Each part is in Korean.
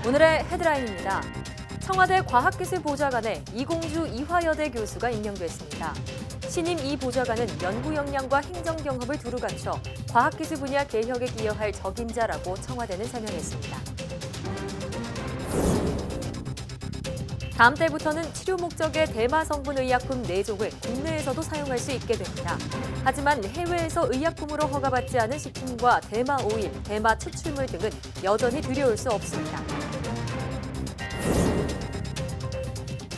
오늘의 헤드라인입니다. 청와대 과학기술보좌관에 이공주 이화여대 교수가 임명됐습니다. 신임 이 보좌관은 연구 역량과 행정 경험을 두루 갖춰 과학기술 분야 개혁에 기여할 적임자라고 청와대는 설명했습니다. 다음 달부터는 치료 목적의 대마 성분 의약품 4종을 국내에서도 사용할 수 있게 됩니다. 하지만 해외에서 의약품으로 허가받지 않은 식품과 대마 오일, 대마 추출물 등은 여전히 들여올 수 없습니다.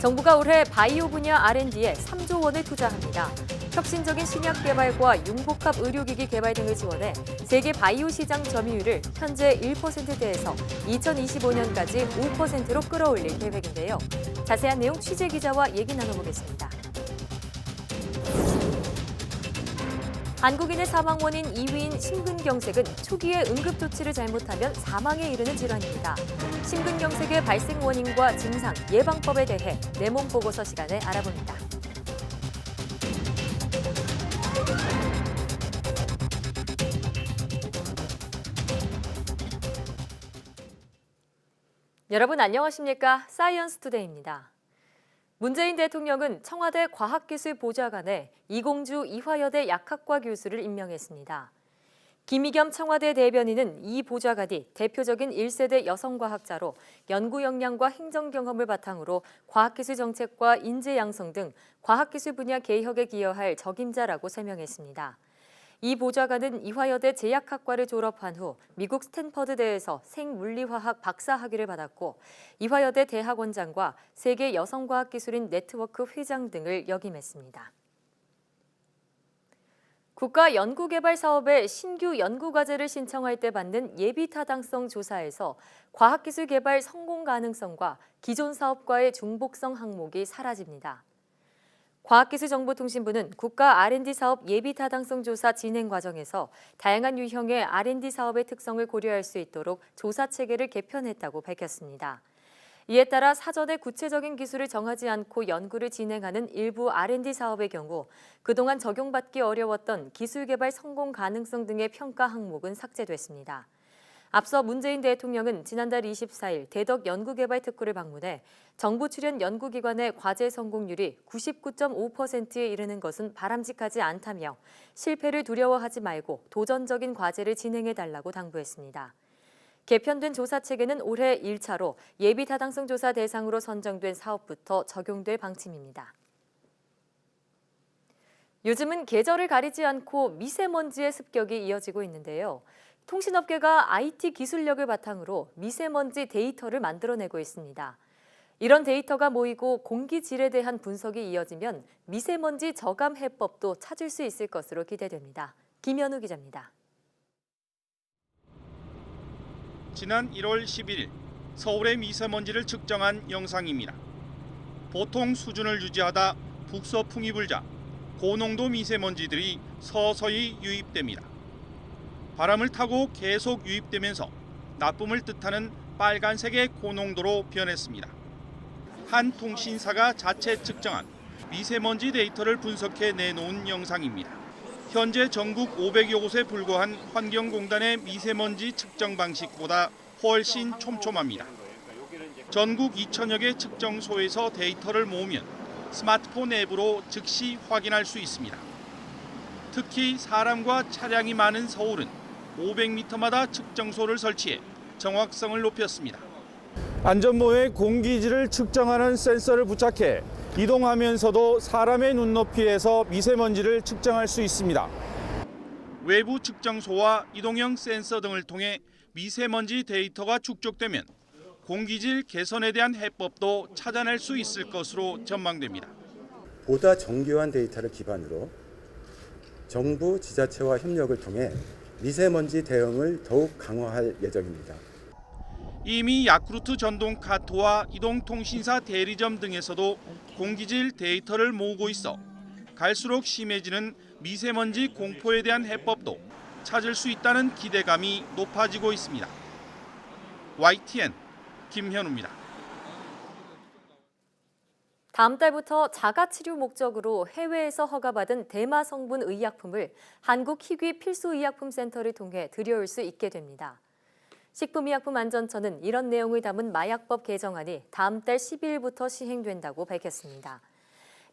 정부가 올해 바이오 분야 R&D에 3조 원을 투자합니다. 혁신적인 신약 개발과 융복합 의료기기 개발 등을 지원해 세계 바이오 시장 점유율을 현재 1%대에서 2025년까지 5%로 끌어올릴 계획인데요. 자세한 내용 취재 기자와 얘기 나눠보겠습니다. 한국인의 사망 원인 2위인 심근경색은 초기에 응급조치를 잘못하면 사망에 이르는 질환입니다. 심근경색의 발생 원인과 증상, 예방법에 대해 내 몸 보고서 시간에 알아봅니다. 여러분 안녕하십니까? 사이언스 투데이입니다. 문재인 대통령은 청와대 과학기술보좌관에 이공주 이화여대 약학과 교수를 임명했습니다. 김의겸 청와대 대변인은 이 보좌관이 대표적인 1세대 여성과학자로 연구 역량과 행정 경험을 바탕으로 과학기술 정책과 인재 양성 등 과학기술 분야 개혁에 기여할 적임자라고 설명했습니다. 이 보좌관은 이화여대 제약학과를 졸업한 후 미국 스탠퍼드대에서 생물리화학 박사학위를 받았고 이화여대 대학원장과 세계 여성과학기술인 네트워크 회장 등을 역임했습니다. 국가연구개발사업에 신규 연구과제를 신청할 때 받는 예비타당성 조사에서 과학기술 개발 성공 가능성과 기존 사업과의 중복성 항목이 사라집니다. 과학기술정보통신부는 국가 R&D 사업 예비타당성 조사 진행 과정에서 다양한 유형의 R&D 사업의 특성을 고려할 수 있도록 조사 체계를 개편했다고 밝혔습니다. 이에 따라 사전에 구체적인 기술을 정하지 않고 연구를 진행하는 일부 R&D 사업의 경우 그동안 적용받기 어려웠던 기술 개발 성공 가능성 등의 평가 항목은 삭제됐습니다. 앞서 문재인 대통령은 지난달 24일 대덕 연구개발특구를 방문해 정부 출연 연구기관의 과제 성공률이 99.5%에 이르는 것은 바람직하지 않다며 실패를 두려워하지 말고 도전적인 과제를 진행해달라고 당부했습니다. 개편된 조사체계는 올해 1차로 예비타당성 조사 대상으로 선정된 사업부터 적용될 방침입니다. 요즘은 계절을 가리지 않고 미세먼지의 습격이 이어지고 있는데요. 통신업계가 IT 기술력을 바탕으로 미세먼지 데이터를 만들어내고 있습니다. 이런 데이터가 모이고 공기질에 대한 분석이 이어지면 미세먼지 저감 해법도 찾을 수 있을 것으로 기대됩니다. 김현우 기자입니다. 지난 1월 11일 서울의 미세먼지를 측정한 영상입니다. 보통 수준을 유지하다 북서풍이 불자 고농도 미세먼지들이 서서히 유입됩니다. 바람을 타고 계속 유입되면서 나쁨을 뜻하는 빨간색의 고농도로 변했습니다. 한 통신사가 자체 측정한 미세먼지 데이터를 분석해 내놓은 영상입니다. 현재 전국 500여 곳에 불과한 환경공단의 미세먼지 측정 방식보다 훨씬 촘촘합니다. 전국 2천여 개 측정소에서 데이터를 모으면 스마트폰 앱으로 즉시 확인할 수 있습니다. 특히 사람과 차량이 많은 서울은 500m마다 측정소를 설치해 정확성을 높였습니다. 안전모에 공기질을 측정하는 센서를 부착해 이동하면서도 사람의 눈높이에서 미세먼지를 측정할 수 있습니다. 외부 측정소와 이동형 센서 등을 통해 미세먼지 데이터가 축적되면 공기질 개선에 대한 해법도 찾아낼 수 있을 것으로 전망됩니다. 보다 정교한 데이터를 기반으로 정부, 지자체와 협력을 통해 미세먼지 대응을 더욱 강화할 예정입니다. 이미 야쿠르트 전동카토와 이동통신사 대리점 등에서도 공기질 데이터를 모으고 있어 갈수록 심해지는 미세먼지 공포에 대한 해법도 찾을 수 있다는 기대감이 높아지고 있습니다. YTN 김현우입니다. 다음 달부터 자가치료 목적으로 해외에서 허가받은 대마 성분 의약품을 한국희귀 필수의약품센터를 통해 들여올 수 있게 됩니다. 식품의약품안전처는 이런 내용을 담은 마약법 개정안이 다음 달 12일부터 시행된다고 밝혔습니다.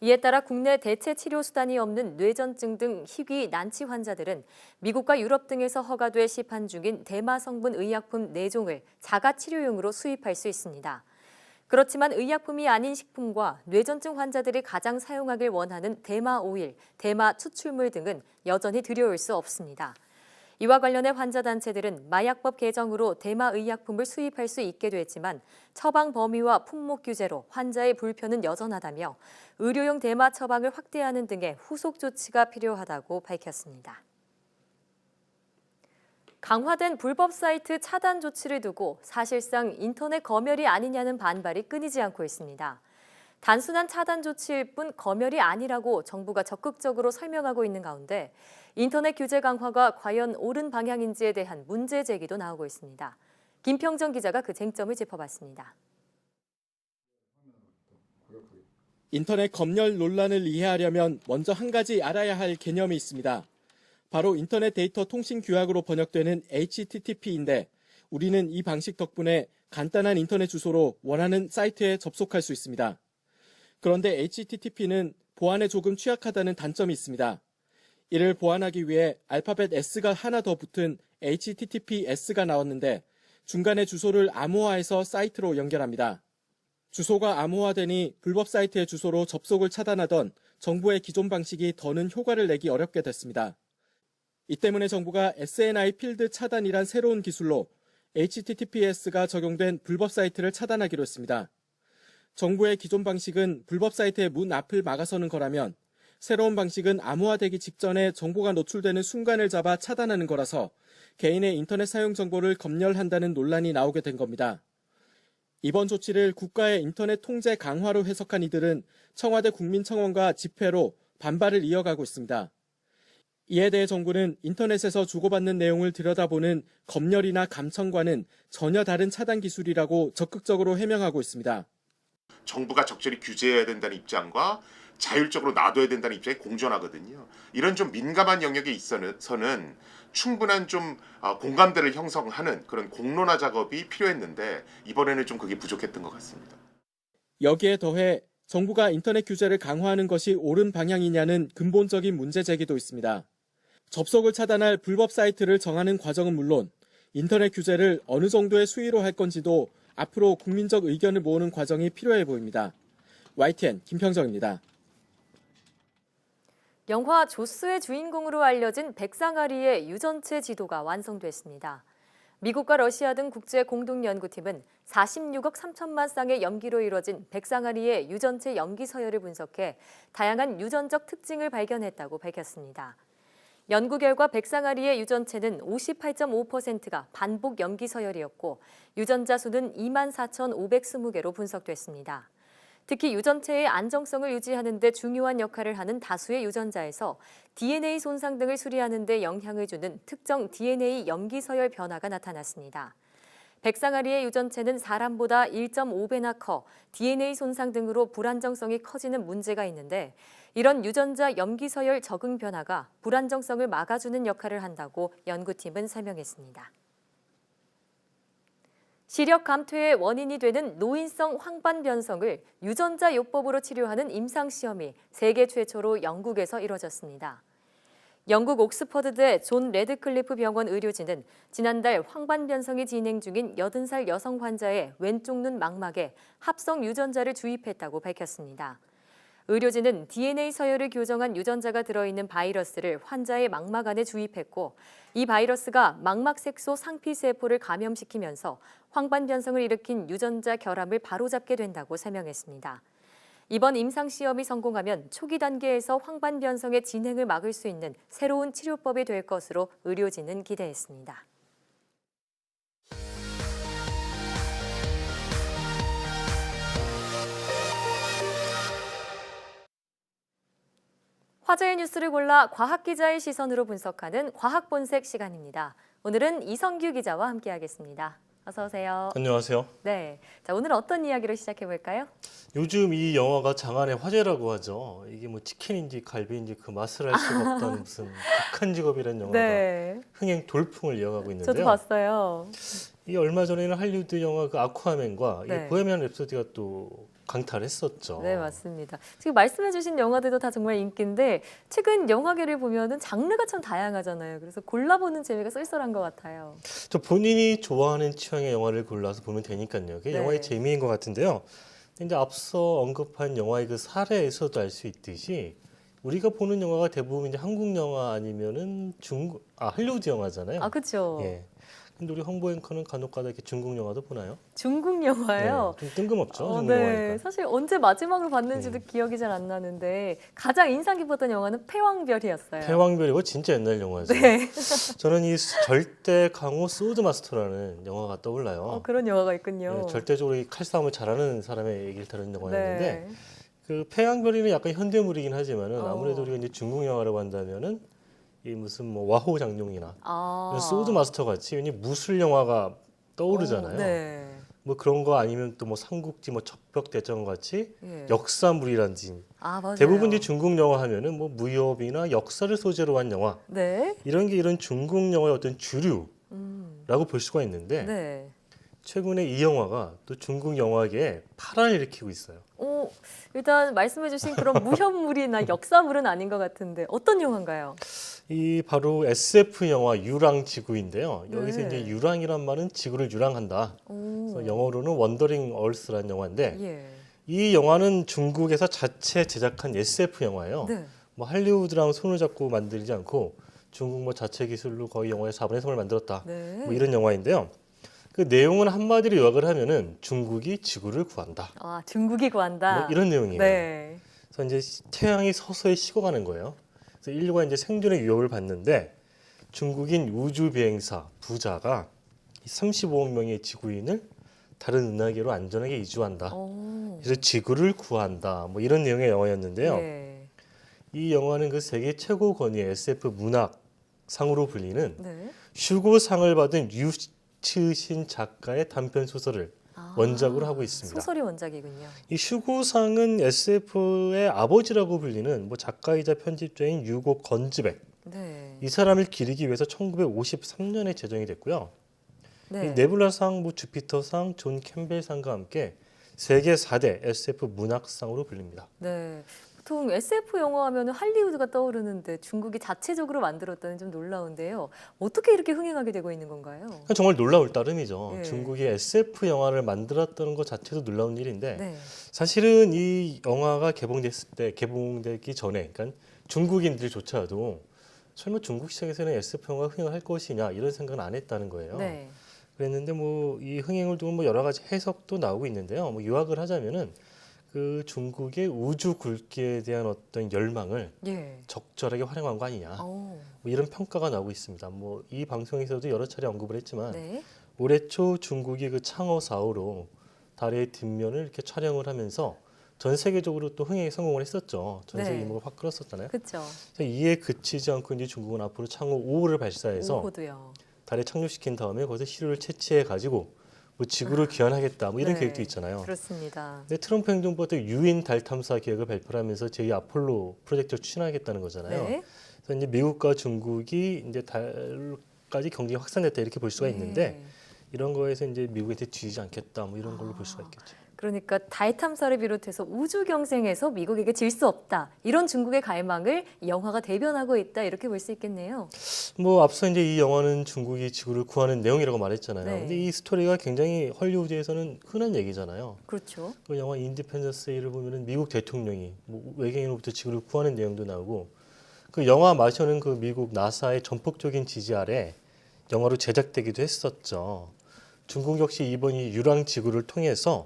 이에 따라 국내 대체 치료 수단이 없는 뇌전증 등 희귀 난치 환자들은 미국과 유럽 등에서 허가돼 시판 중인 대마 성분 의약품 4종을 자가 치료용으로 수입할 수 있습니다. 그렇지만 의약품이 아닌 식품과 뇌전증 환자들이 가장 사용하길 원하는 대마 오일, 대마 추출물 등은 여전히 들여올 수 없습니다. 이와 관련해 환자단체들은 마약법 개정으로 대마 의약품을 수입할 수 있게 됐지만 처방 범위와 품목 규제로 환자의 불편은 여전하다며 의료용 대마 처방을 확대하는 등의 후속 조치가 필요하다고 밝혔습니다. 강화된 불법 사이트 차단 조치를 두고 사실상 인터넷 검열이 아니냐는 반발이 끊이지 않고 있습니다. 단순한 차단 조치일 뿐 검열이 아니라고 정부가 적극적으로 설명하고 있는 가운데 인터넷 규제 강화가 과연 옳은 방향인지에 대한 문제 제기도 나오고 있습니다. 김평정 기자가 그 쟁점을 짚어봤습니다. 인터넷 검열 논란을 이해하려면 먼저 한 가지 알아야 할 개념이 있습니다. 바로 인터넷 데이터 통신 규약으로 번역되는 HTTP인데 우리는 이 방식 덕분에 간단한 인터넷 주소로 원하는 사이트에 접속할 수 있습니다. 그런데 HTTP는 보안에 조금 취약하다는 단점이 있습니다. 이를 보완하기 위해 알파벳 S가 하나 더 붙은 HTTPS가 나왔는데 중간에 주소를 암호화해서 사이트로 연결합니다. 주소가 암호화되니 불법 사이트의 주소로 접속을 차단하던 정부의 기존 방식이 더는 효과를 내기 어렵게 됐습니다. 이 때문에 정부가 SNI 필드 차단이란 새로운 기술로 HTTPS가 적용된 불법 사이트를 차단하기로 했습니다. 정부의 기존 방식은 불법 사이트의 문 앞을 막아서는 거라면 새로운 방식은 암호화되기 직전에 정보가 노출되는 순간을 잡아 차단하는 거라서 개인의 인터넷 사용 정보를 검열한다는 논란이 나오게 된 겁니다. 이번 조치를 국가의 인터넷 통제 강화로 해석한 이들은 청와대 국민청원과 집회로 반발을 이어가고 있습니다. 이에 대해 정부는 인터넷에서 주고받는 내용을 들여다보는 검열이나 감청과는 전혀 다른 차단 기술이라고 적극적으로 해명하고 있습니다. 정부가 적절히 규제해야 된다는 입장과 자율적으로 놔둬야 된다는 입장이 공존하거든요. 이런 좀 민감한 영역에 있어서는 충분한 좀 공감대를 형성하는 그런 공론화 작업이 필요했는데 이번에는 좀 그게 부족했던 것 같습니다. 여기에 더해 정부가 인터넷 규제를 강화하는 것이 옳은 방향이냐는 근본적인 문제 제기도 있습니다. 접속을 차단할 불법 사이트를 정하는 과정은 물론 인터넷 규제를 어느 정도의 수위로 할 건지도 앞으로 국민적 의견을 모으는 과정이 필요해 보입니다. YTN 김평정입니다. 영화 조스의 주인공으로 알려진 백상아리의 유전체 지도가 완성됐습니다. 미국과 러시아 등 국제 공동연구팀은 46억 3천만 쌍의 염기로 이뤄진 백상아리의 유전체 염기 서열을 분석해 다양한 유전적 특징을 발견했다고 밝혔습니다. 연구 결과 백상아리의 유전체는 58.5%가 반복 염기 서열이었고 유전자 수는 24,520개로 분석됐습니다. 특히 유전체의 안정성을 유지하는 데 중요한 역할을 하는 다수의 유전자에서 DNA 손상 등을 수리하는 데 영향을 주는 특정 DNA 염기 서열 변화가 나타났습니다. 백상아리의 유전체는 사람보다 1.5배나 커 DNA 손상 등으로 불안정성이 커지는 문제가 있는데 이런 유전자 염기 서열 적응 변화가 불안정성을 막아주는 역할을 한다고 연구팀은 설명했습니다. 시력 감퇴의 원인이 되는 노인성 황반 변성을 유전자 요법으로 치료하는 임상시험이 세계 최초로 영국에서 이뤄졌습니다. 영국 옥스퍼드대 존 레드클리프 병원 의료진은 지난달 황반 변성이 진행 중인 80살 여성 환자의 왼쪽 눈 망막에 합성 유전자를 주입했다고 밝혔습니다. 의료진은 DNA 서열을 교정한 유전자가 들어있는 바이러스를 환자의 망막 안에 주입했고 이 바이러스가 망막색소 상피세포를 감염시키면서 황반 변성을 일으킨 유전자 결함을 바로잡게 된다고 설명했습니다. 이번 임상시험이 성공하면 초기 단계에서 황반 변성의 진행을 막을 수 있는 새로운 치료법이 될 것으로 의료진은 기대했습니다. 화제의 뉴스를 골라 과학 기자의 시선으로 분석하는 과학 본색 시간입니다. 오늘은 이성규 기자와 함께하겠습니다. 어서 오세요. 안녕하세요. 네, 자 오늘은 어떤 이야기로 시작해 볼까요? 요즘 이 영화가 장안의 화제라고 하죠. 이게 뭐 치킨인지 갈비인지 그 맛을 알 수가 없다는 무슨 극한 직업이라는 영화가 네, 흥행 돌풍을 이어가고 저도 있는데요. 봤어요. 이 얼마 전에는 할리우드 영화 그 아쿠아맨과 네. 이 보헤미안 랩소디가 또 강탈했었죠. 네, 맞습니다. 지금 말씀해주신 영화들도 다 정말 인기인데 최근 영화계를 보면은 장르가 참 다양하잖아요. 그래서 골라보는 재미가 쏠쏠한 것 같아요. 저 본인이 좋아하는 취향의 영화를 골라서 보면 되니까요. 그게 네. 영화의 재미인 것 같은데요. 이제 앞서 언급한 영화의 그 사례에서도 알 수 있듯이 우리가 보는 영화가 대부분 이제 한국 영화 아니면은 할리우드 영화잖아요. 아, 그렇죠. 예. 근데 우리 홍보 앵커는 간혹가다 이렇게 중국 영화도 보나요? 중국 영화요. 네, 좀 뜬금없죠. 중국 네, 영화니까. 사실 언제 마지막으로 봤는지도 기억이 잘 안 나는데 가장 인상 깊었던 영화는 패왕별이었어요. 패왕별이고 진짜 옛날 영화죠. 네, 저는 이 절대 강호 소드마스터라는 영화가 떠올라요. 그런 영화가 있군요. 네, 절대적으로 이 칼싸움을 잘하는 사람의 얘기를 다루는 영화였는데 네. 그 패왕별이는 약간 현대물이긴 하지만은 어. 아무래도 우리가 이제 중국 영화라고 한다면은 이 무슨 뭐 와호 장룡이나 아, 소드마스터 같이 왠지 무술 영화가 떠오르잖아요. 네. 뭐 그런 거 아니면 또 뭐 삼국지 뭐 척벽대전 같이 예. 역사물이란지 아, 맞아요. 대부분 이제 중국 영화 하면은 뭐 무협이나 역사를 소재로 한 영화 네. 이런 게 이런 중국 영화의 어떤 주류라고 음. 볼 수가 있는데 네. 최근에 이 영화가 또 중국 영화계에 파란을 일으키고 있어요. 일단 말씀해주신 그런 무협물이나 역사물은 아닌 것 같은데 어떤 영화인가요? 이 바로 SF 영화 유랑지구인데요. 여기서 네. 이제 유랑이란 말은 지구를 유랑한다. 오. 그래서 영어로는 원더링 얼스라는 영화인데 예. 이 영화는 중국에서 자체 제작한 SF 영화예요. 네. 뭐 할리우드랑 손을 잡고 만들지 않고 중국 뭐 자체 기술로 거의 영화의 4분의 3을 만들었다. 네. 뭐 이런 영화인데요. 그 내용은 한마디로 요약을 하면은 중국이 지구를 구한다. 아, 중국이 구한다. 뭐 이런 내용이에요. 네. 그래서 이제 태양이 서서히 식어가는 거예요. 그래서 인류가 이제 생존의 위협을 받는데 중국인 우주 비행사 부자가 35억 명의 지구인을 다른 은하계로 안전하게 이주한다. 오. 그래서 지구를 구한다. 뭐 이런 내용의 영화였는데요. 예. 이 영화는 그 세계 최고 권위의 SF 문학상으로 불리는 네. 슈고상을 받은 유치신 작가의 단편 소설을 아, 원작으로 하고 있습니다. 소설이 원작이군요. 이 슈고상은 SF의 아버지라고 불리는 뭐 작가이자 편집자인 유고 건즈백. 네. 이 사람을 기리기 위해서 1953년에 제정이 됐고요. 네. 이 네뷸라상, 뭐 주피터상, 존 캠벨상과 함께 세계 4대 SF 문학상으로 불립니다. 네. 보통 SF 영화 하면 할리우드가 떠오르는데 중국이 자체적으로 만들었다는 좀 놀라운데요. 어떻게 이렇게 흥행하게 되고 있는 건가요? 정말 놀라울 따름이죠. 예. 중국이 SF 영화를 만들었다는 것 자체도 놀라운 일인데 네. 사실은 이 영화가 개봉되기 전에 그러니까 중국인들조차도 설마 중국 시장에서는 SF 영화가 흥행할 것이냐 이런 생각은 안 했다는 거예요. 네. 그랬는데 뭐 이 흥행을 두고 뭐 여러 가지 해석도 나오고 있는데요. 뭐 요약을 하자면은 그 중국의 우주 굴기에 대한 어떤 열망을 예. 적절하게 활용한 거 아니냐. 오. 뭐 이런 평가가 나오고 있습니다. 뭐 이 방송에서도 여러 차례 언급을 했지만 네. 올해 초 중국이 그 창어 4호로 달의 뒷면을 이렇게 촬영을 하면서 전 세계적으로 또 흥행에 성공을 했었죠. 전 세계 네. 이목을 확 끌었었잖아요. 그렇죠. 이에 그치지 않고 이제 중국은 앞으로 창호 5호를 발사해서 오호도요. 달에 착륙시킨 다음에 거기서 시료를 채취해 가지고 뭐 지구를 귀환하겠다 뭐 이런 네. 계획도 있잖아요. 그렇습니다. 근데 트럼프 행정부가 또 유인 달 탐사 계획을 발표를 하면서 제2 아폴로 프로젝트를 추진하겠다는 거잖아요. 네. 그래서 이제 미국과 중국이 이제 달까지 경쟁이 확산됐다 이렇게 볼 수가 있는데 네. 이런 거에서 이제 미국한테 뒤지지 않겠다 뭐 이런 걸로 볼 수가 있겠죠. 그러니까 달 탐사를 비롯해서 우주 경쟁에서 미국에게 질 수 없다. 이런 중국의 갈망을 이 영화가 대변하고 있다. 이렇게 볼 수 있겠네요. 뭐 앞서 이제 이 영화는 중국이 지구를 구하는 내용이라고 말했잖아요. 네. 근데 이 스토리가 굉장히 헐리우드에서는 흔한 얘기잖아요. 그렇죠. 그 영화 인디펜던스데이를 보면은 미국 대통령이 뭐 외계인으로부터 지구를 구하는 내용도 나오고 그 영화 마션은 그 미국 나사의 전폭적인 지지 아래 영화로 제작되기도 했었죠. 중국 역시 이번 이 유랑 지구를 통해서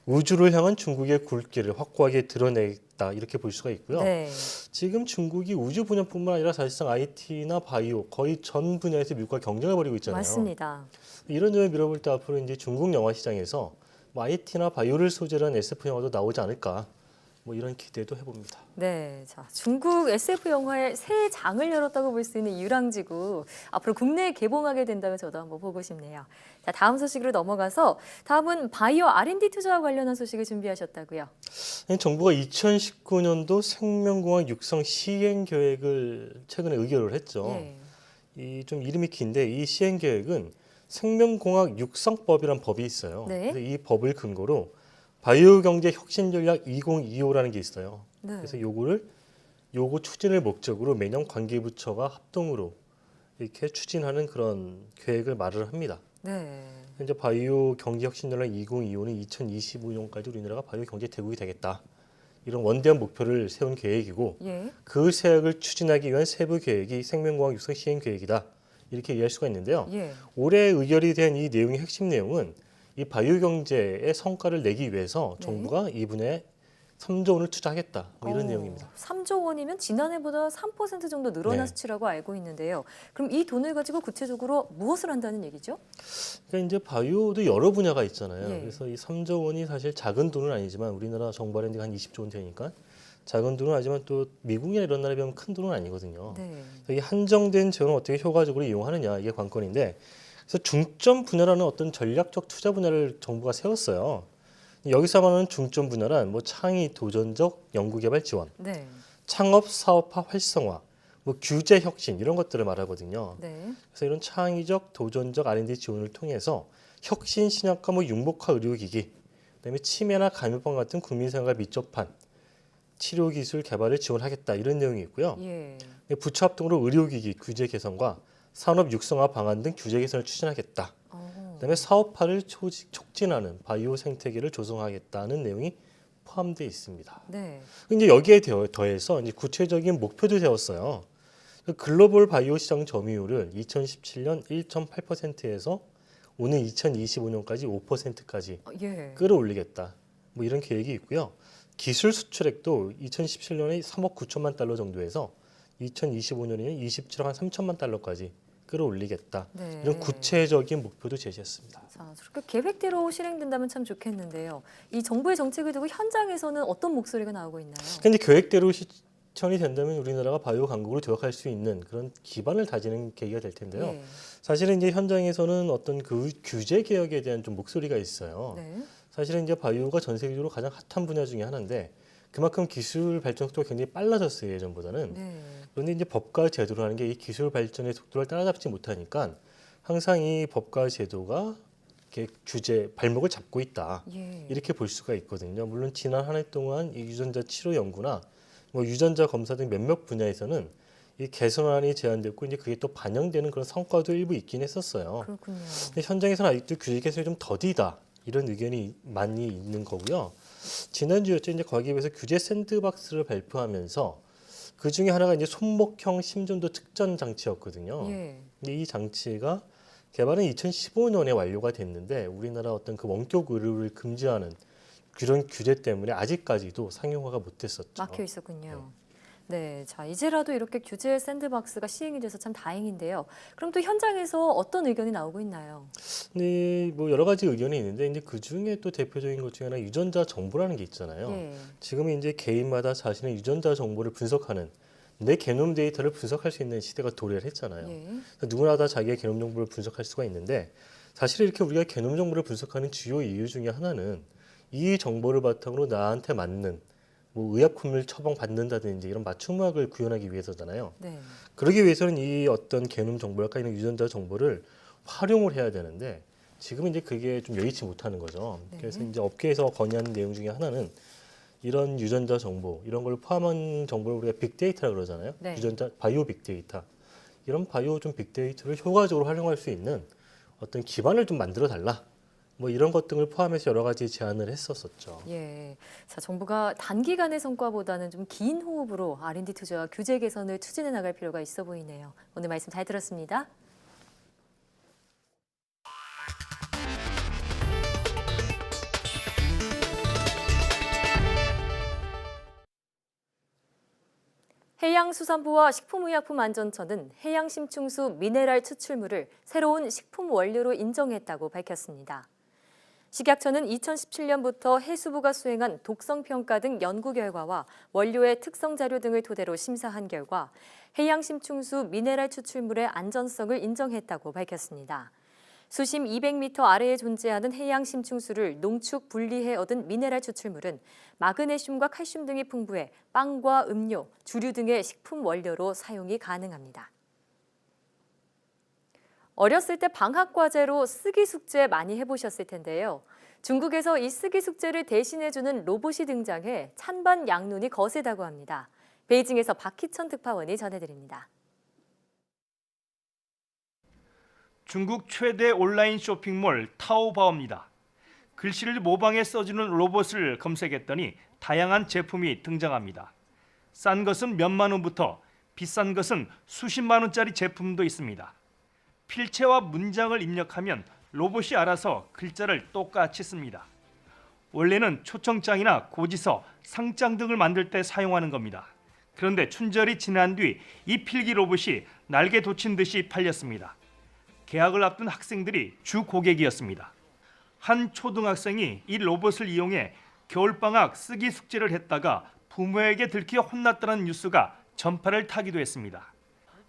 우주를 향한 중국의 굴기를 확고하게 드러냈다 이렇게 볼 수가 있고요. 네. 지금 중국이 우주 분야뿐만 아니라 사실상 IT나 바이오 거의 전 분야에서 미국과 경쟁을 벌이고 있잖아요. 맞습니다. 이런 점을 밀어볼 때 앞으로 이제 중국 영화 시장에서 뭐 IT나 바이오를 소재로 한 SF 영화도 나오지 않을까 뭐 이런 기대도 해봅니다. 네, 자 중국 SF 영화의 새 장을 열었다고 볼 수 있는 유랑지구 앞으로 국내에 개봉하게 된다면 저도 한번 보고 싶네요. 자 다음 소식으로 넘어가서 다음은 바이오 R&D 투자와 관련한 소식을 준비하셨다고요. 정부가 2019년도 생명공학 육성 시행 계획을 최근에 의결을 했죠. 예. 이 좀 이름이 긴데 이 시행 계획은 생명공학 육성법이란 법이 있어요. 네. 그래서 이 법을 근거로 바이오 경제 혁신 전략 2025라는 게 있어요. 네. 그래서 요거 추진을 목적으로 매년 관계부처가 합동으로 이렇게 추진하는 그런 계획을 말을 합니다. 네. 현재 바이오 경제 혁신 전략 2025는 2025년까지 우리나라가 바이오 경제 대국이 되겠다. 이런 원대한 목표를 세운 계획이고 예. 그 세획을 추진하기 위한 세부 계획이 생명공학 육성 시행 계획이다. 이렇게 이해할 수가 있는데요. 예. 올해 의결이 된 이 내용의 핵심 내용은 이 바이오 경제의 성과를 내기 위해서 네. 정부가 이분에 3조 원을 투자하겠다. 뭐 이런 내용입니다. 3조 원이면 지난해보다 3% 정도 늘어난 네. 수치라고 알고 있는데요. 그럼 이 돈을 가지고 구체적으로 무엇을 한다는 얘기죠? 그러니까 이제 바이오도 여러 분야가 있잖아요. 예. 그래서 이 3조 원이 사실 작은 돈은 아니지만 우리나라 정부 R&D가 한 20조 원 되니까 작은 돈은 아니지만 또 미국이나 이런 나라에 비하면 큰 돈은 아니거든요. 네. 이 한정된 재원을 어떻게 효과적으로 이용하느냐 이게 관건인데 그래서 중점 분야라는 어떤 전략적 투자 분야를 정부가 세웠어요. 여기서 말하는 중점 분야란 뭐 창의 도전적 연구개발 지원, 네. 창업 사업화 활성화, 뭐 규제 혁신 이런 것들을 말하거든요. 네. 그래서 이런 창의적 도전적 R&D 지원을 통해서 혁신 신약과 뭐 융복화 의료기기, 그다음에 치매나 감염병 같은 국민생활과 밀접한 치료 기술 개발을 지원하겠다 이런 내용이 있고요. 예. 부처 합동으로 의료기기 규제 개선과 산업 육성화 방안 등 규제 개선을 추진하겠다. 그다음에 사업화를 촉진하는 바이오 생태계를 조성하겠다는 내용이 포함되어 있습니다. 네. 이제 여기에 더해서 이제 구체적인 목표도 세웠어요. 글로벌 바이오 시장 점유율을 2017년 1.8%에서 오는 2025년까지 5%까지 예. 끌어올리겠다. 뭐 이런 계획이 있고요. 기술 수출액도 2017년에 3억 9천만 달러 정도에서 2025년에는 27억 한 3천만 달러까지 끌어올리겠다. 네. 이런 구체적인 목표도 제시했습니다. 자, 저렇게 계획대로 실행된다면 참 좋겠는데요. 이 정부의 정책을 두고 현장에서는 어떤 목소리가 나오고 있나요? 그런데 계획대로 실천이 된다면 우리나라가 바이오 강국으로 도약할 수 있는 그런 기반을 다지는 계기가 될 텐데요. 예. 사실은 이제 현장에서는 어떤 그 규제 개혁에 대한 좀 목소리가 있어요. 네. 사실은 이제 바이오가 전 세계적으로 가장 핫한 분야 중에 하나인데 그만큼 기술 발전 속도가 굉장히 빨라졌어요 예전보다는. 네. 그런데 이제 법과 제도라는 게 이 기술 발전의 속도를 따라잡지 못하니까 항상 이 법과 제도가 이렇게 규제 발목을 잡고 있다 예. 이렇게 볼 수가 있거든요. 물론 지난 한 해 동안 이 유전자 치료 연구나 뭐 유전자 검사 등 몇몇 분야에서는 이 개선안이 제안됐고 이제 그게 또 반영되는 그런 성과도 일부 있긴 했었어요. 그렇군요. 근데 현장에서는 아직도 규제 개선이 좀 더디다 이런 의견이 많이 있는 거고요. 지난주였죠. 이제 거기에 비해서 규제 샌드박스를 발표하면서 그 중에 하나가 이제 손목형 심전도 측정 장치였거든요. 예. 근데 이 장치가 개발은 2015년에 완료가 됐는데 우리나라 어떤 그 원격 의료를 금지하는 그런 규제 때문에 아직까지도 상용화가 못됐었죠. 막혀 있었군요. 네, 자 이제라도 이렇게 규제 샌드박스가 시행이 돼서 참 다행인데요. 그럼 또 현장에서 어떤 의견이 나오고 있나요? 근데 뭐 여러 가지 의견이 있는데 이제 그 중에 또 대표적인 것 중에 하나 유전자 정보라는 게 있잖아요. 예. 지금 이제 개인마다 자신의 유전자 정보를 분석하는 내 게놈 데이터를 분석할 수 있는 시대가 도래했잖아요. 예. 누구나 다 자기의 게놈 정보를 분석할 수가 있는데 사실 이렇게 우리가 게놈 정보를 분석하는 주요 이유 중에 하나는 이 정보를 바탕으로 나한테 맞는 뭐 의약품을 처방받는다든지 이런 맞춤학을 구현하기 위해서잖아요. 네. 그러기 위해서는 이 어떤 게놈 정보랄까 이런 유전자 정보를 활용을 해야 되는데 지금 이제 그게 좀 여의치 못하는 거죠. 네. 그래서 이제 업계에서 건의하는 내용 중에 하나는 이런 유전자 정보 이런 걸 포함한 정보를 우리가 빅데이터라고 그러잖아요. 네. 유전자 바이오 빅데이터 이런 바이오 좀 빅데이터를 효과적으로 활용할 수 있는 어떤 기반을 좀 만들어 달라. 뭐 이런 것 등을 포함해서 여러 가지 제안을 했었었죠. 예. 자, 정부가 단기간의 성과보다는 좀 긴 호흡으로 R&D 투자와 규제 개선을 추진해 나갈 필요가 있어 보이네요. 오늘 말씀 잘 들었습니다. 해양수산부와 식품의약품안전처는 해양심충수 미네랄 추출물을 새로운 식품 원료로 인정했다고 밝혔습니다. 식약처는 2017년부터 해수부가 수행한 독성평가 등 연구 결과와 원료의 특성 자료 등을 토대로 심사한 결과 해양심충수 미네랄 추출물의 안전성을 인정했다고 밝혔습니다. 수심 200m 아래에 존재하는 해양심충수를 농축 분리해 얻은 미네랄 추출물은 마그네슘과 칼슘 등이 풍부해 빵과 음료, 주류 등의 식품 원료로 사용이 가능합니다. 어렸을 때 방학 과제로 쓰기 숙제 많이 해보셨을 텐데요. 중국에서 이 쓰기 숙제를 대신해주는 로봇이 등장해 찬반 양눈이 거세다고 합니다. 베이징에서 박희천 특파원이 전해드립니다. 중국 최대 온라인 쇼핑몰 타오바오입니다. 글씨를 모방해 써주는 로봇을 검색했더니 다양한 제품이 등장합니다. 싼 것은 몇만 원부터 비싼 것은 수십만 원짜리 제품도 있습니다. 필체와 문장을 입력하면 로봇이 알아서 글자를 똑같이 씁니다. 원래는 초청장이나 고지서, 상장 등을 만들 때 사용하는 겁니다. 그런데 춘절이 지난 뒤 이 필기 로봇이 날개 돋친 듯이 팔렸습니다. 개학을 앞둔 학생들이 주 고객이었습니다. 한 초등학생이 이 로봇을 이용해 겨울방학 쓰기 숙제를 했다가 부모에게 들켜 혼났다는 뉴스가 전파를 타기도 했습니다.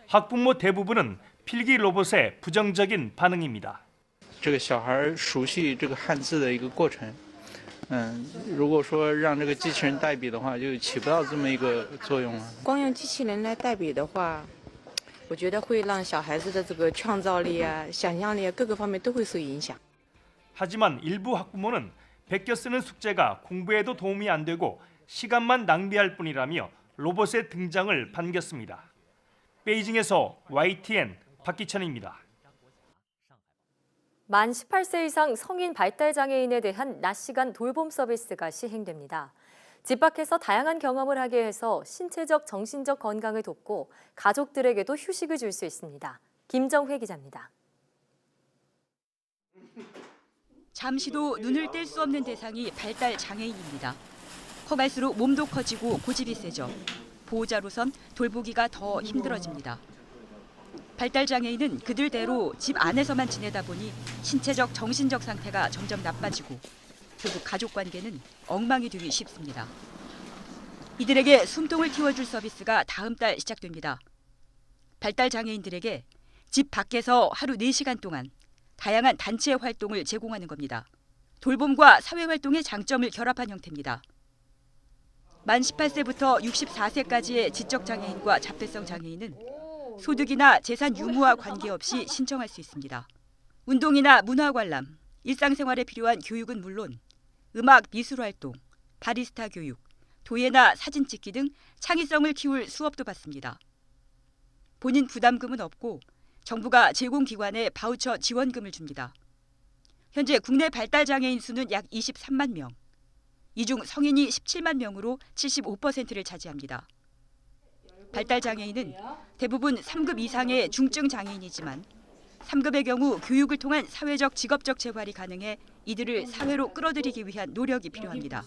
학부모 대부분은 필기 로봇에 부정적인 반응입니다. 这个小孩熟悉这个汉字的一个过程，如果说让这个机器人代笔的话，就起不到这么一个作用了。光用机器人来代笔的话，我觉得会让小孩子的这个创造力啊、想象力啊各个方面都会受影响。 하지만 일부 학부모는 베껴 쓰는 숙제가 공부에도 도움이 안 되고 시간만 낭비할 뿐이라며 로봇의 등장을 반겼습니다. 베이징에서 YTN 박기천입니다. 만 18세 이상 성인 발달장애인에 대한 낮 시간 돌봄 서비스가 시행됩니다. 집 밖에서 다양한 경험을 하게 해서 신체적, 정신적 건강을 돕고 가족들에게도 휴식을 줄 수 있습니다. 김정회 기자입니다. 잠시도 눈을 뗄 수 없는 대상이 발달장애인입니다. 커갈수록 몸도 커지고 고집이 세져 보호자로선 돌보기가 더 힘들어집니다. 발달장애인은 그들대로 집 안에서만 지내다 보니 신체적, 정신적 상태가 점점 나빠지고 결국 가족 관계는 엉망이 되기 쉽습니다. 이들에게 숨통을 틔워줄 서비스가 다음 달 시작됩니다. 발달장애인들에게 집 밖에서 하루 4시간 동안 다양한 단체 활동을 제공하는 겁니다. 돌봄과 사회활동의 장점을 결합한 형태입니다. 만 18세부터 64세까지의 지적장애인과 자폐성 장애인은 소득이나 재산 유무와 관계없이 신청할 수 있습니다. 운동이나 문화관람, 일상생활에 필요한 교육은 물론 음악, 미술활동, 바리스타 교육, 도예나 사진 찍기 등 창의성을 키울 수업도 받습니다. 본인 부담금은 없고 정부가 제공기관에 바우처 지원금을 줍니다. 현재 국내 발달장애인 수는 약 23만 명, 이 중 성인이 17만 명으로 75%를 차지합니다. 발달장애인은 대부분 3급 이상의 중증 장애인이지만 3급의 경우 교육을 통한 사회적, 직업적 재활이 가능해 이들을 사회로 끌어들이기 위한 노력이 필요합니다.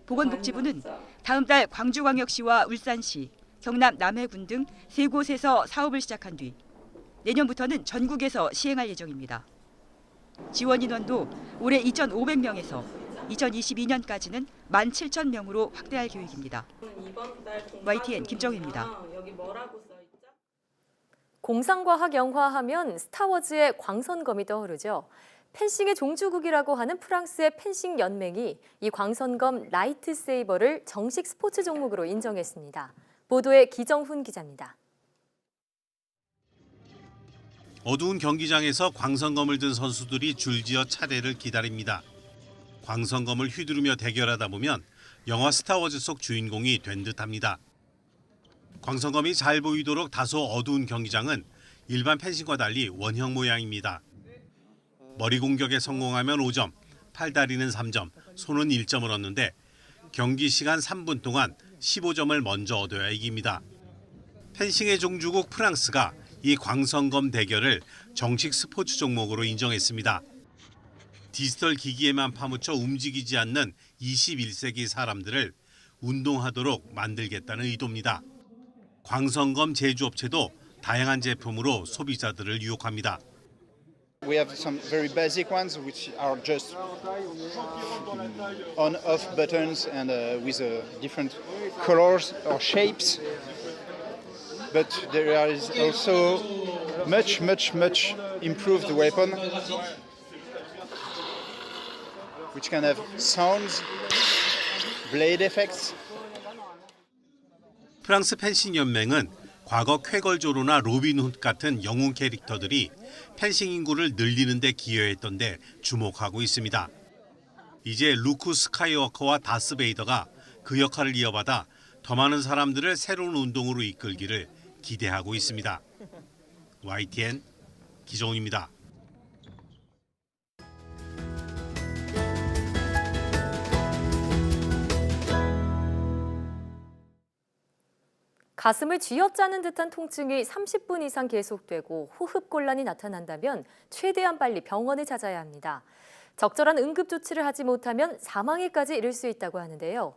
보건복지부는 다음 달 광주광역시와 울산시, 경남 남해군 등 3곳에서 사업을 시작한 뒤 내년부터는 전국에서 시행할 예정입니다. 지원 인원도 올해 2,500명에서 2022년까지는 17,000명으로 확대할 계획입니다. YTN 김정희입니다. 공상과학 영화 하면 스타워즈의 광선검이 떠오르죠. 펜싱의 종주국이라고 하는 프랑스의 펜싱 연맹이 이 광선검 라이트세이버를 정식 스포츠 종목으로 인정했습니다. 보도에 기정훈 기자입니다. 어두운 경기장에서 광선검을 든 선수들이 줄지어 차례를 기다립니다. 광선검을 휘두르며 대결하다 보면 영화 스타워즈 속 주인공이 된 듯합니다. 광선검이 잘 보이도록 다소 어두운 경기장은 일반 펜싱과 달리 원형 모양입니다. 머리 공격에 성공하면 5점, 팔다리는 3점, 손은 1점을 얻는데 경기 시간 3분 동안 15점을 먼저 얻어야 이깁니다. 펜싱의 종주국 프랑스가 이 광선검 대결을 정식 스포츠 종목으로 인정했습니다. 디지털 기기에만 파묻혀 움직이지 않는 21세기 사람들을 운동하도록 만들겠다는 의도입니다. 광선검 제조업체도 다양한 제품으로 소비자들을 유혹합니다. We have some very basic ones which are just on-off buttons and with different colors or shapes. But there is also much improved weapon which can have sounds, blade effects. 프랑스 펜싱 연맹은 과거 쾌걸조로나 로빈훗 같은 영웅 캐릭터들이 펜싱 인구를 늘리는 데 기여했던 데 주목하고 있습니다. 이제 루크 스카이워커와 다스 베이더가 그 역할을 이어받아 더 많은 사람들을 새로운 운동으로 이끌기를 기대하고 있습니다. YTN 기종입니다. 가슴을 쥐어짜는 듯한 통증이 30분 이상 계속되고 호흡곤란이 나타난다면 최대한 빨리 병원을 찾아야 합니다. 적절한 응급 조치를 하지 못하면 사망에까지 이를 수 있다고 하는데요.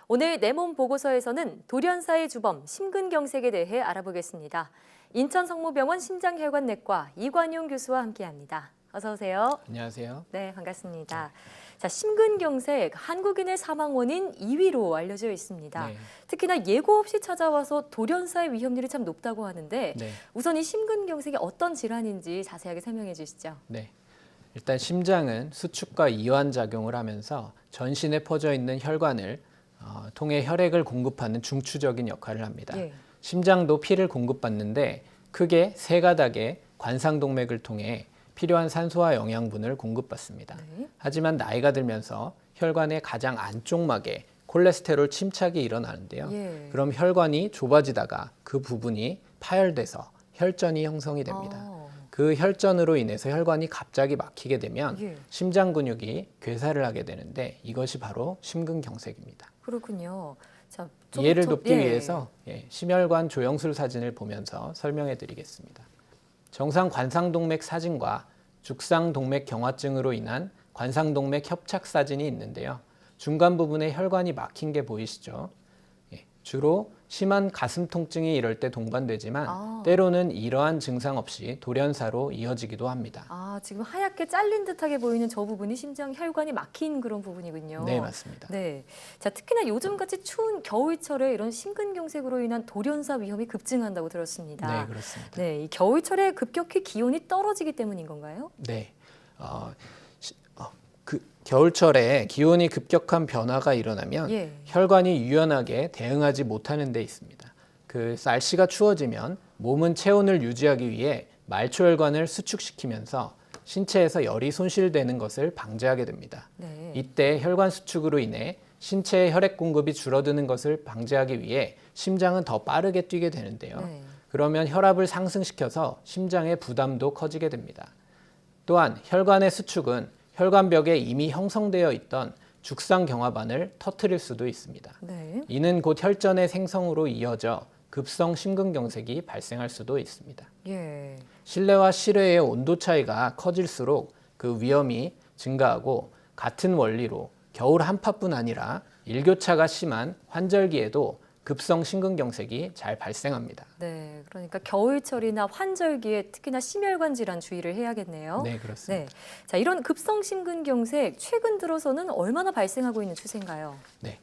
오늘 내 몸 보고서에서는 돌연사의 주범 심근경색에 대해 알아보겠습니다. 인천 성모병원 심장혈관내과 이관용 교수와 함께합니다. 어서 오세요. 안녕하세요. 네, 반갑습니다. 자, 심근경색, 한국인의 사망 원인 2위로 알려져 있습니다. 네. 특히나 예고 없이 찾아와서 돌연사의 위험률이 참 높다고 하는데 네. 우선 이 심근경색이 어떤 질환인지 자세하게 설명해 주시죠. 네. 일단 심장은 수축과 이완 작용을 하면서 전신에 퍼져 있는 혈관을 통해 혈액을 공급하는 중추적인 역할을 합니다. 예. 심장도 피를 공급받는데 크게 세 가닥의 관상동맥을 통해 필요한 산소와 영양분을 공급받습니다. 네. 하지만 나이가 들면서 혈관의 가장 안쪽막에 콜레스테롤 침착이 일어나는데요. 예. 그럼 혈관이 좁아지다가 그 부분이 파열돼서 혈전이 형성이 됩니다. 그 혈전으로 인해서 혈관이 갑자기 막히게 되면 예. 심장 근육이 괴사를 하게 되는데 이것이 바로 심근경색입니다. 그렇군요. 자, 이해를 돕기 위해서 심혈관 조영술 사진을 보면서 설명해 드리겠습니다. 정상 관상동맥 사진과 죽상동맥 경화증으로 인한 관상동맥 협착 사진이 있는데요. 중간 부분에 혈관이 막힌 게 보이시죠? 주로 심한 가슴 통증이 이럴 때 동반되지만 때로는 이러한 증상 없이 돌연사로 이어지기도 합니다. 아, 지금 하얗게 잘린 듯하게 보이는 저 부분이 심장 혈관이 막힌 그런 부분이군요. 네, 맞습니다. 네. 자, 특히나 요즘같이 추운 겨울철에 이런 심근경색으로 인한 돌연사 위험이 급증한다고 들었습니다. 네, 그렇습니다. 네, 이 겨울철에 급격히 기온이 떨어지기 때문인 건가요? 네. 겨울철에 기온이 급격한 변화가 일어나면 예. 혈관이 유연하게 대응하지 못하는 데 있습니다. 그 날씨가 추워지면 몸은 체온을 유지하기 위해 말초혈관을 수축시키면서 신체에서 열이 손실되는 것을 방지하게 됩니다. 네. 이때 혈관 수축으로 인해 신체의 혈액 공급이 줄어드는 것을 방지하기 위해 심장은 더 빠르게 뛰게 되는데요. 네. 그러면 혈압을 상승시켜서 심장의 부담도 커지게 됩니다. 또한 혈관의 수축은 혈관벽에 이미 형성되어 있던 죽상경화반을 터뜨릴 수도 있습니다. 네. 이는 곧 혈전의 생성으로 이어져 급성 심근경색이 발생할 수도 있습니다. 예. 실내와 실외의 온도 차이가 커질수록 그 위험이 증가하고 같은 원리로 겨울 한파뿐 아니라 일교차가 심한 환절기에도 급성 심근경색이 잘 발생합니다. 네, 그러니까 겨울철이나 환절기에 특히나 심혈관 질환 주의를 해야겠네요. 네, 그렇습니다. 네, 자, 이런 급성 심근경색 최근 들어서는 얼마나 발생하고 있는 추세인가요? 네,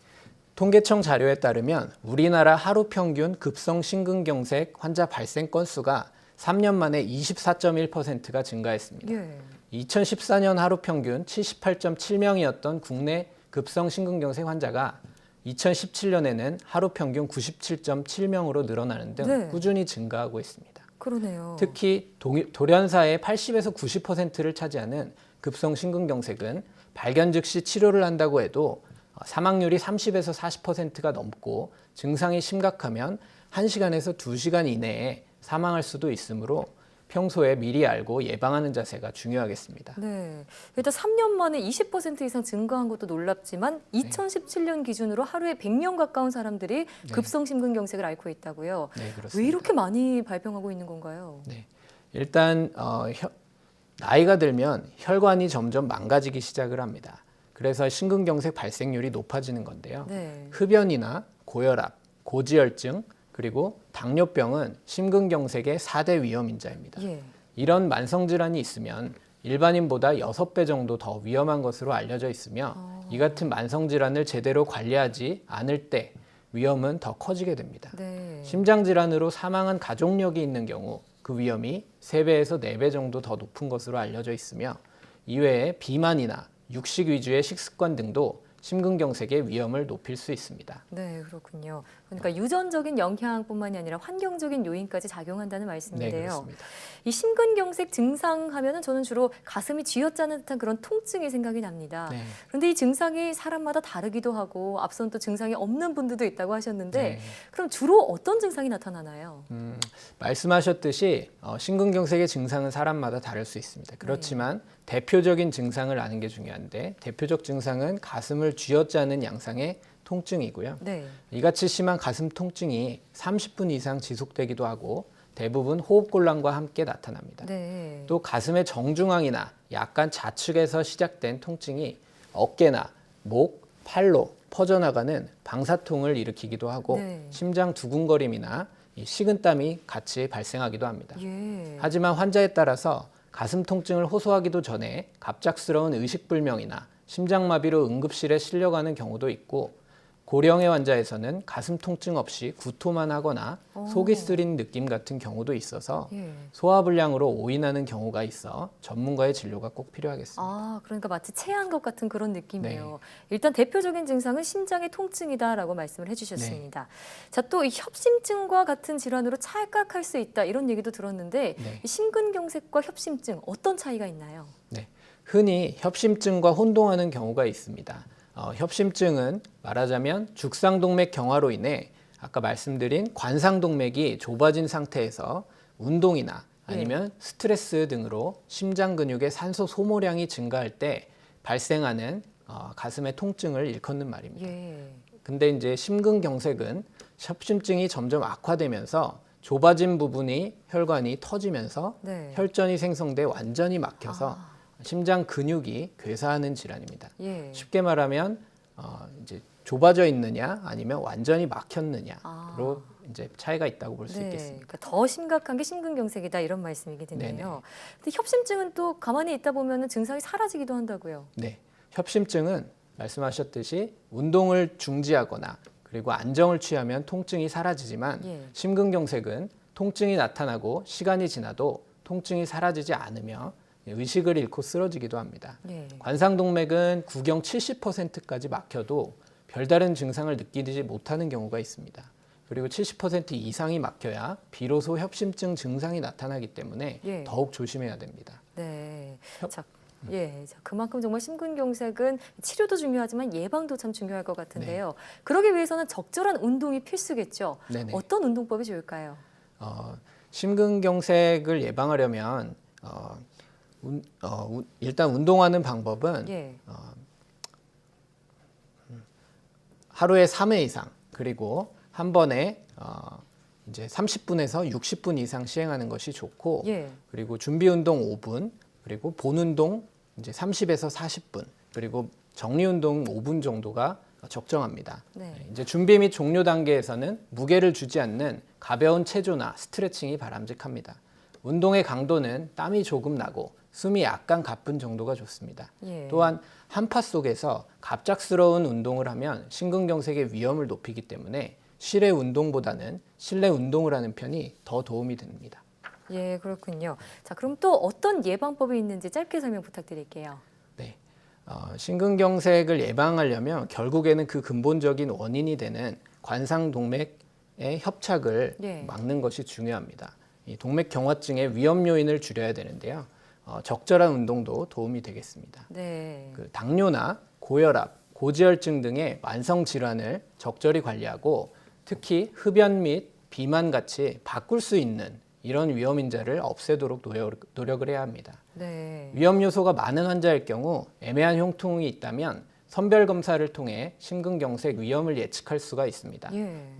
통계청 자료에 따르면 우리나라 하루 평균 급성 심근경색 환자 발생 건수가 3년 만에 24.1%가 증가했습니다. 예. 2014년 하루 평균 78.7명이었던 국내 급성 심근경색 환자가 2017년에는 하루 평균 97.7명으로 늘어나는 등 네. 꾸준히 증가하고 있습니다. 그러네요. 특히 돌연사의 80에서 90%를 차지하는 급성 심근경색은 발견 즉시 치료를 한다고 해도 사망률이 30에서 40%가 넘고 증상이 심각하면 1시간에서 2시간 이내에 사망할 수도 있으므로 평소에 미리 알고 예방하는 자세가 중요하겠습니다. 네, 일단 3년 만에 20% 이상 증가한 것도 놀랍지만 2017년 기준으로 하루에 100명 가까운 사람들이 급성 심근경색을 앓고 있다고요. 네, 그렇습니다. 왜 이렇게 많이 발병하고 있는 건가요? 네, 일단 나이가 들면 혈관이 점점 망가지기 시작을 합니다. 그래서 심근경색 발생률이 높아지는 건데요. 네. 흡연이나 고혈압, 고지혈증, 그리고 당뇨병은 심근경색의 4대 위험 인자입니다. 예. 이런 만성질환이 있으면 일반인보다 6배 정도 더 위험한 것으로 알려져 있으며 이 같은 만성 질환을 제대로 관리하지 않을 때 위험은 더 커지게 됩니다. 네. 심장 질환으로 사망한 가족력이 있는 경우 그 위험이 3배에서 4배 정도 더 높은 것으로 알려져 있으며 이외에 비만이나 육식 위주의 식습관 등도 심근경색의 위험을 높일 수 있습니다. 네, 그렇군요. 그러니까 유전적인 영향뿐만이 아니라 환경적인 요인까지 작용한다는 네, 말씀인데요. 그렇습니다. 이 심근경색 증상 하면은 저는 주로 가슴이 쥐어짜는 듯한 그런 통증이 생각이 납니다. 네. 그런데 이 증상이 사람마다 다르기도 하고 앞선 또 증상이 없는 분들도 있다고 하셨는데 네. 그럼 주로 어떤 증상이 나타나나요? 말씀하셨듯이 심근경색의 증상은 사람마다 다를 수 있습니다. 그렇지만 대표적인 증상을 아는 게 중요한데 대표적 증상은 가슴을 쥐어짜는 양상의 통증이고요. 네. 이같이 심한 가슴 통증이 30분 이상 지속되기도 하고 대부분 호흡곤란과 함께 나타납니다. 네. 또 가슴의 정중앙이나 약간 좌측에서 시작된 통증이 어깨나 목, 팔로 퍼져나가는 방사통을 일으키기도 하고 네. 심장 두근거림이나 식은땀이 같이 발생하기도 합니다. 예. 하지만 환자에 따라서 가슴 통증을 호소하기도 전에 갑작스러운 의식불명이나 심장마비로 응급실에 실려가는 경우도 있고 고령의 환자에서는 가슴 통증 없이 구토만 하거나 속이 쓰린 느낌 같은 경우도 있어서 소화불량으로 오인하는 경우가 있어 전문가의 진료가 꼭 필요하겠습니다. 아, 그러니까 마치 체한 것 같은 그런 느낌이에요. 네. 일단 대표적인 증상은 심장의 통증이다라고 말씀을 해주셨습니다. 자, 또 이 협심증과 같은 질환으로 착각할 수 있다 이런 얘기도 들었는데 네. 이 심근경색과 협심증 어떤 차이가 있나요? 네. 흔히 협심증과 혼동하는 경우가 있습니다. 협심증은 말하자면 죽상동맥 경화로 인해 아까 말씀드린 관상동맥이 좁아진 상태에서 운동이나 아니면 스트레스 등으로 심장 근육의 산소 소모량이 증가할 때 발생하는 가슴의 통증을 일컫는 말입니다. 근데 이제 심근경색은 협심증이 점점 악화되면서 좁아진 부분이 혈관이 터지면서 혈전이 생성돼 완전히 막혀서 심장 근육이 괴사하는 질환입니다. 쉽게 말하면 이제 좁아져 있느냐 아니면 완전히 막혔느냐로 이제 차이가 있다고 볼 수 있겠습니다. 그러니까 더 심각한 게 심근경색이다 이런 말씀이겠네요. 근데 협심증은 또 가만히 있다 보면 증상이 사라지기도 한다고요. 네, 협심증은 말씀하셨듯이 운동을 중지하거나 그리고 안정을 취하면 통증이 사라지지만 심근경색은 통증이 나타나고 시간이 지나도 통증이 사라지지 않으며 의식을 잃고 쓰러지기도 합니다. 관상동맥은 구경 70%까지 막혀도 별다른 증상을 느끼지 못하는 경우가 있습니다. 그리고 70% 이상이 막혀야 비로소 협심증 증상이 나타나기 때문에 더욱 조심해야 됩니다. 네. 자, 그만큼 정말 심근경색은 치료도 중요하지만 예방도 참 중요할 것 같은데요. 그러기 위해서는 적절한 운동이 필수겠죠. 네네. 어떤 운동법이 좋을까요? 심근경색을 예방하려면 일단 운동하는 방법은 하루에 3회 이상 그리고 한 번에 이제 30분에서 60분 이상 시행하는 것이 좋고 그리고 준비 운동 5분 그리고 본 운동 이제 30에서 40분 그리고 정리 운동 5분 정도가 적정합니다. 이제 준비 및 종료 단계에서는 무게를 주지 않는 가벼운 체조나 스트레칭이 바람직합니다. 운동의 강도는 땀이 조금 나고 숨이 약간 가쁜 정도가 좋습니다. 또한 한파 속에서 갑작스러운 운동을 하면 심근경색의 위험을 높이기 때문에 실외 운동보다는 실내 운동을 하는 편이 더 도움이 됩니다. 예, 그렇군요. 자, 그럼 또 어떤 예방법이 있는지 짧게 설명 부탁드릴게요. 네, 심근경색을 예방하려면 결국에는 그 근본적인 원인이 되는 관상동맥의 협착을 막는 것이 중요합니다. 이 동맥 경화증의 위험 요인을 줄여야 되는데요. 적절한 운동도 도움이 되겠습니다. 그 당뇨나 고혈압, 고지혈증 등의 만성 질환을 적절히 관리하고 특히 흡연 및 비만 같이 바꿀 수 있는 이런 위험 인자를 없애도록 노력을 해야 합니다. 위험 요소가 많은 환자일 경우 애매한 흉통이 있다면 선별 검사를 통해 심근경색 위험을 예측할 수가 있습니다.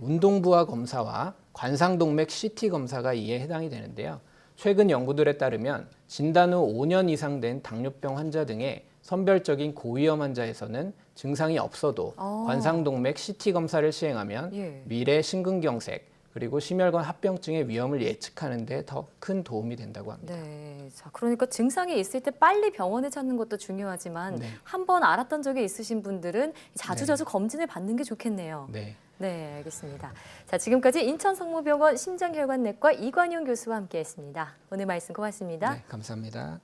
운동부하 검사와 관상동맥 CT 검사가 이에 해당이 되는데요. 최근 연구들에 따르면 진단 후 5년 이상 된 당뇨병 환자 등의 선별적인 고위험 환자에서는 증상이 없어도 관상동맥 CT 검사를 시행하면 미래 심근경색 그리고 심혈관 합병증의 위험을 예측하는 데 더 큰 도움이 된다고 합니다. 네, 자 그러니까 증상이 있을 때 빨리 병원에 찾는 것도 중요하지만 네. 한번 알았던 적이 있으신 분들은 자주자주 검진을 받는 게 좋겠네요. 네. 네, 알겠습니다. 자, 지금까지 인천성모병원 심장혈관내과 이관용 교수와 함께했습니다. 오늘 말씀 고맙습니다. 네, 감사합니다.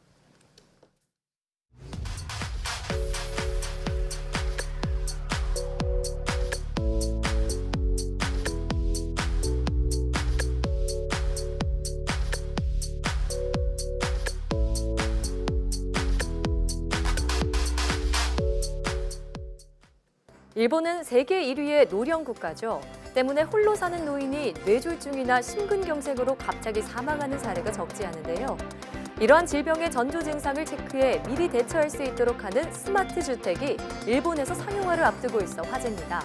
일본은 세계 1위의 노령 국가죠. 때문에 홀로 사는 노인이 뇌졸중이나 심근경색으로 갑자기 사망하는 사례가 적지 않은데요. 이러한 질병의 전조 증상을 체크해 미리 대처할 수 있도록 하는 스마트 주택이 일본에서 상용화를 앞두고 있어 화제입니다.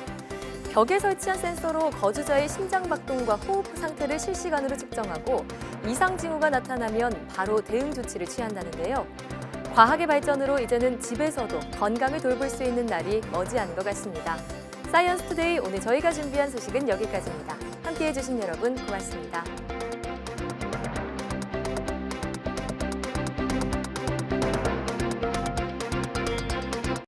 벽에 설치한 센서로 거주자의 심장 박동과 호흡 상태를 실시간으로 측정하고 이상 징후가 나타나면 바로 대응 조치를 취한다는데요. 과학의 발전으로 이제는 집에서도 건강을 돌볼 수 있는 날이 머지않은 것 같습니다. 사이언스 투데이 오늘 저희가 준비한 소식은 여기까지입니다. 함께해 주신 여러분 고맙습니다.